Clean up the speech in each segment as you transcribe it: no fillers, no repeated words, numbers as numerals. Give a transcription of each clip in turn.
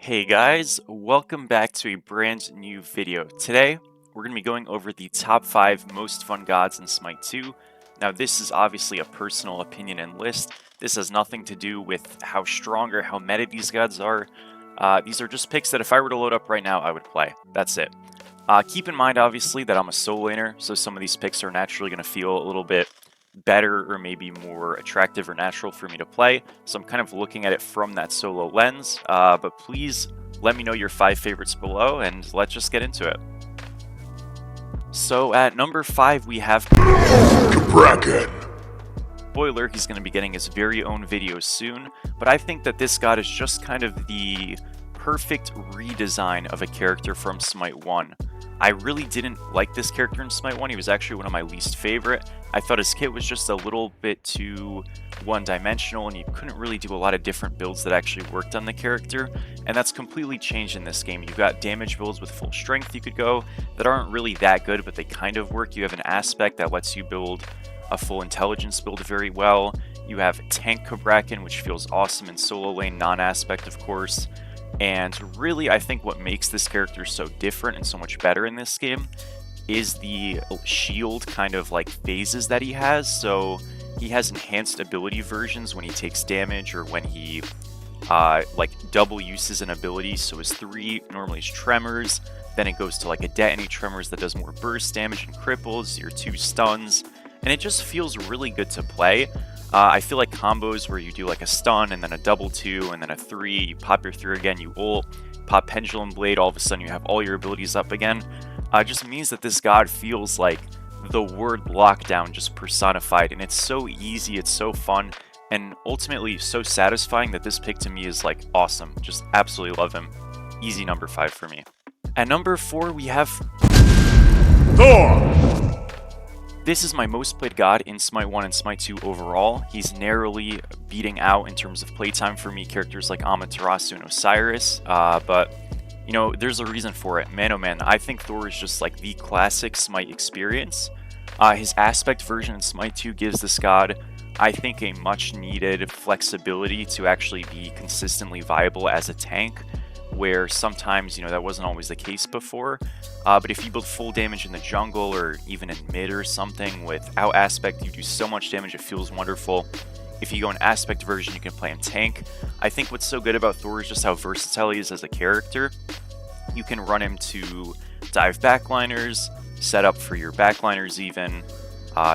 Hey guys, welcome back to a brand new video. Today, we're going to be going over the top 5 most fun gods in Smite 2. Now this is obviously a personal opinion and list. This has nothing to do with how strong or how meta these gods are. These are just picks that if I were to load up right now, I would play. That's it. Keep in mind obviously that I'm a solo laner, so some of these picks are naturally going to feel a little bit better or maybe more attractive or natural for me to play. So I'm kind of looking at it from that solo lens. But please let me know your 5 favorites below and let's just get into it. So at number 5 we have Cabrakan. Spoiler, he's going to be getting his very own video soon, but I think that this god is just kind of the perfect redesign of a character from Smite 1. I really didn't like this character in Smite 1. He was actually one of my least favorite. I thought his kit was just a little bit too one-dimensional and you couldn't really do a lot of different builds that actually worked on the character, and that's completely changed in this game. You've got damage builds with full strength you could go that aren't really that good, but they kind of work. You have an aspect that lets you build a full intelligence build very well. You have tank Cabrakan, which feels awesome in solo lane, non-aspect of course. And really, I think what makes this character so different and so much better in this game is the shield kind of like phases that he has. So he has enhanced ability versions when he takes damage or when he like double uses an ability. So his 3 normally is Tremors, then it goes to like a Detonate Tremors that does more burst damage and cripples, your 2 stuns, and it just feels really good to play. I feel like combos where you do like a stun and then a double 2 and then a 3, you pop your 3 again, you ult, pop Pendulum Blade, all of a sudden you have all your abilities up again. Just means that this god feels like the word lockdown just personified, and it's so easy, it's so fun, and ultimately so satisfying that this pick to me is like awesome. Just absolutely love him. Easy number 5 for me. At number 4 we have Thor. This is my most played god in Smite 1 and Smite 2 overall. He's narrowly beating out in terms of playtime for me characters like Amaterasu and Osiris, but you know, there's a reason for it. Man oh man, I think Thor is just like the classic Smite experience. His aspect version in Smite 2 gives this god, I think, a much needed flexibility to actually be consistently viable as a tank, where sometimes, you know, that wasn't always the case before. But if you build full damage in the jungle or even in mid or something without aspect, you do so much damage, it feels wonderful. If you go in aspect version, you can play him tank. I think what's so good about Thor is just how versatile he is as a character. You can run him to dive backliners, set up for your backliners even,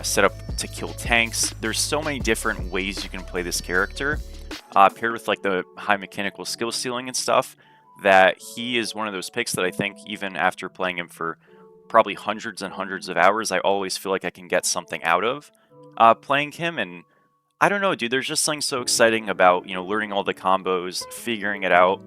set up to kill tanks. There's so many different ways you can play this character, paired with like the high mechanical skill ceiling and stuff, that he is one of those picks that I think even after playing him for probably hundreds and hundreds of hours, I always feel like I can get something out of playing him. And I don't know, dude, there's just something so exciting about, you know, learning all the combos, figuring it out,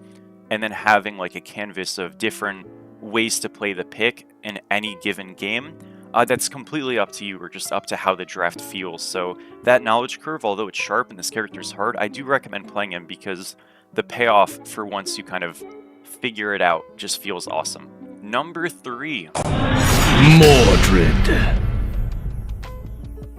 and then having like a canvas of different ways to play the pick in any given game. That's completely up to you, or just up to how the draft feels. So that knowledge curve, although it's sharp and this character's hard, I do recommend playing him because the payoff for once you kind of figure it out just feels awesome. Number 3. Mordred.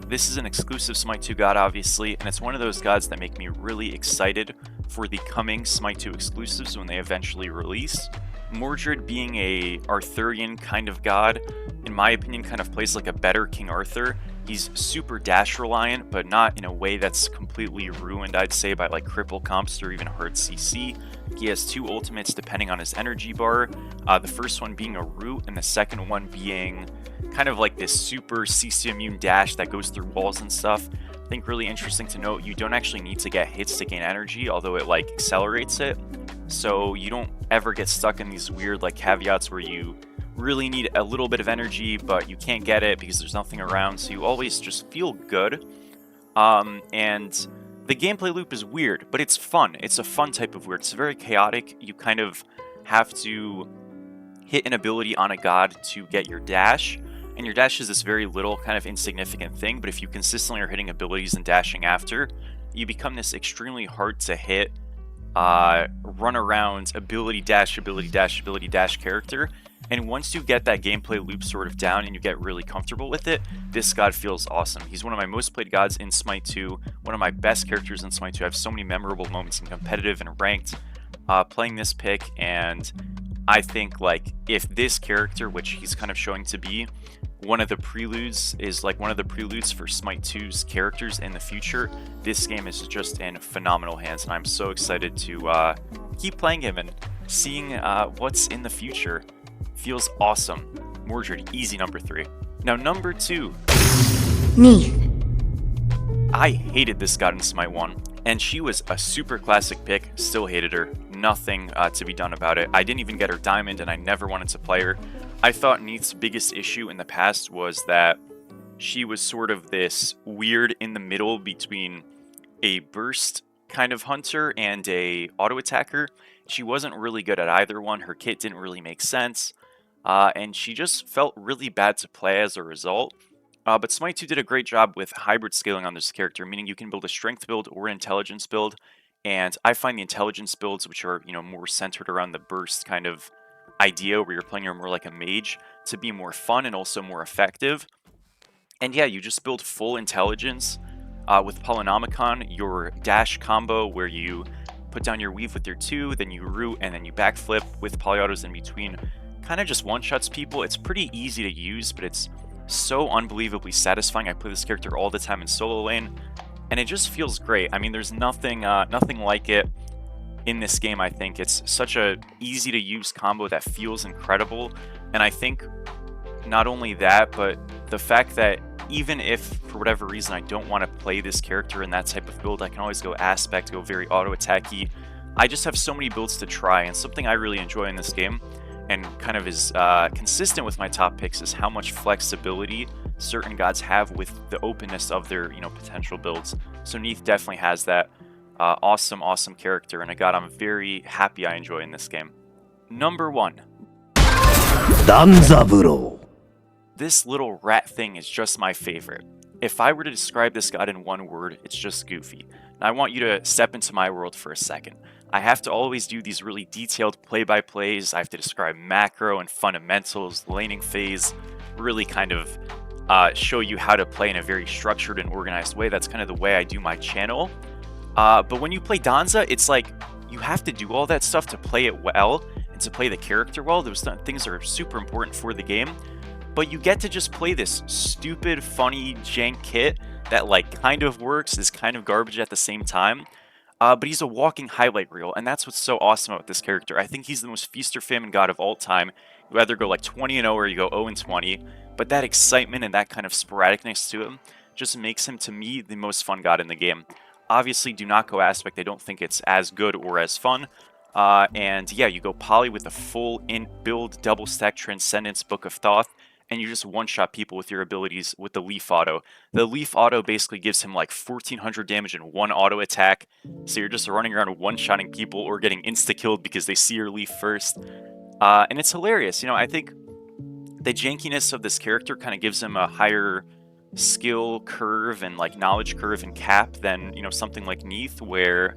This is an exclusive Smite 2 god, obviously, and it's one of those gods that make me really excited for the coming Smite 2 exclusives when they eventually release. Mordred, being a Arthurian kind of god, in my opinion kind of plays like a better King Arthur. He's super dash reliant, but not in a way that's completely ruined, I'd say, by like cripple comps or even hard CC. He has 2 ultimates depending on his energy bar, the first one being a root and the second one being kind of like this super CC immune dash that goes through walls and stuff. I think really interesting to note, you don't actually need to get hits to gain energy, although it like accelerates it. So you don't ever get stuck in these weird like caveats where you really need a little bit of energy, but you can't get it because there's nothing around, so you always just feel good. And the gameplay loop is weird, but it's fun. It's a fun type of weird. It's very chaotic. You kind of have to hit an ability on a god to get your dash, and your dash is this very little kind of insignificant thing, but if you consistently are hitting abilities and dashing after, you become this extremely hard to hit, run around, ability dash, ability dash, ability dash character. And once you get that gameplay loop sort of down and you get really comfortable with it, this god feels awesome. He's one of my most played gods in Smite 2, one of my best characters in Smite 2. I have so many memorable moments in competitive and ranked. playing this pick, and I think like if this character, which he's kind of showing to be one of the preludes, is like one of the preludes for Smite 2's characters in the future, this game is just in phenomenal hands, and I'm so excited to keep playing him and seeing what's in the future. Feels awesome. Mordred, easy number 3. Now number 2. Neith. I hated this god in Smite 1, and she was a super classic pick, still hated her, nothing to be done about it. I didn't even get her diamond, and I never wanted to play her. I thought Neith's biggest issue in the past was that she was sort of this weird in the middle between a burst kind of hunter and a auto attacker. She wasn't really good at either one, her kit didn't really make sense, and she just felt really bad to play as a result. But Smite 2 did a great job with hybrid scaling on this character, meaning you can build a strength build or an intelligence build. And I find the intelligence builds, which are more centered around the burst kind of idea, where you're playing her more like a mage, to be more fun and also more effective. And yeah, you just build full intelligence with Polynomicon, your dash combo where you put down your weave with your 2, then you root, and then you backflip with polyautos in between. Kind of just one-shots people. It's pretty easy to use, but it's so unbelievably satisfying. I play this character all the time in solo lane, and it just feels great. I mean, there's nothing like it in this game. I think it's such a easy to use combo that feels incredible, and I think not only that, but the fact that even if for whatever reason I don't want to play this character in that type of build, I can always go aspect, go very auto attacky. I just have so many builds to try, and something I really enjoy in this game, and kind of is consistent with my top picks, is how much flexibility certain gods have with the openness of their potential builds. So Neith definitely has that. Awesome character, and a god I'm very happy I enjoy in this game. Number 1. Danzaburo. This little rat thing is just my favorite. If I were to describe this god in one word, it's just goofy. Now I want you to step into my world for a second. I have to always do these really detailed play-by-plays. I have to describe macro and fundamentals, laning phase, really kind of show you how to play in a very structured and organized way. That's kind of the way I do my channel. But when you play Danza, it's like you have to do all that stuff to play it well and to play the character well. Those things are super important for the game. But you get to just play this stupid, funny, jank kit that like kind of works, is kind of garbage at the same time. But he's a walking highlight reel, and that's what's so awesome about this character. I think he's the most feast or famine god of all time. You either go like 20-0 or you go 0-20, but that excitement and that kind of sporadicness to him just makes him, to me, the most fun god in the game. Obviously, do not go aspect. I don't think it's as good or as fun. And yeah, you go poly with a full build double stack Transcendence Book of Thoth, and you just one-shot people with your abilities with the Leaf Auto. The Leaf Auto basically gives him like 1400 damage in one auto attack, so you're just running around one-shotting people or getting insta-killed because they see your Leaf first. And it's hilarious. I think the jankiness of this character kind of gives him a higher skill curve and like knowledge curve and cap than, something like Neith, where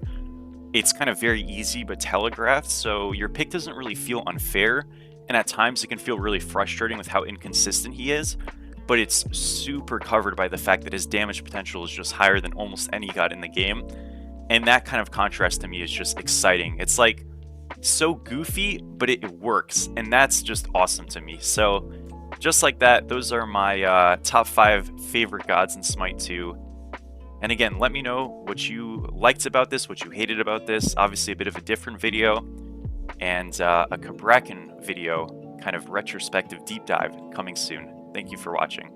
it's kind of very easy but telegraphed, so your pick doesn't really feel unfair. And at times it can feel really frustrating with how inconsistent he is, but it's super covered by the fact that his damage potential is just higher than almost any god in the game. And that kind of contrast to me is just exciting. It's like so goofy, but it works, and that's just awesome to me. So just like that, those are my top 5 favorite gods in Smite 2. And again, let me know what you liked about this, what you hated about this. Obviously a bit of a different video, and a Cabrakan video, kind of retrospective deep dive, coming soon. Thank you for watching.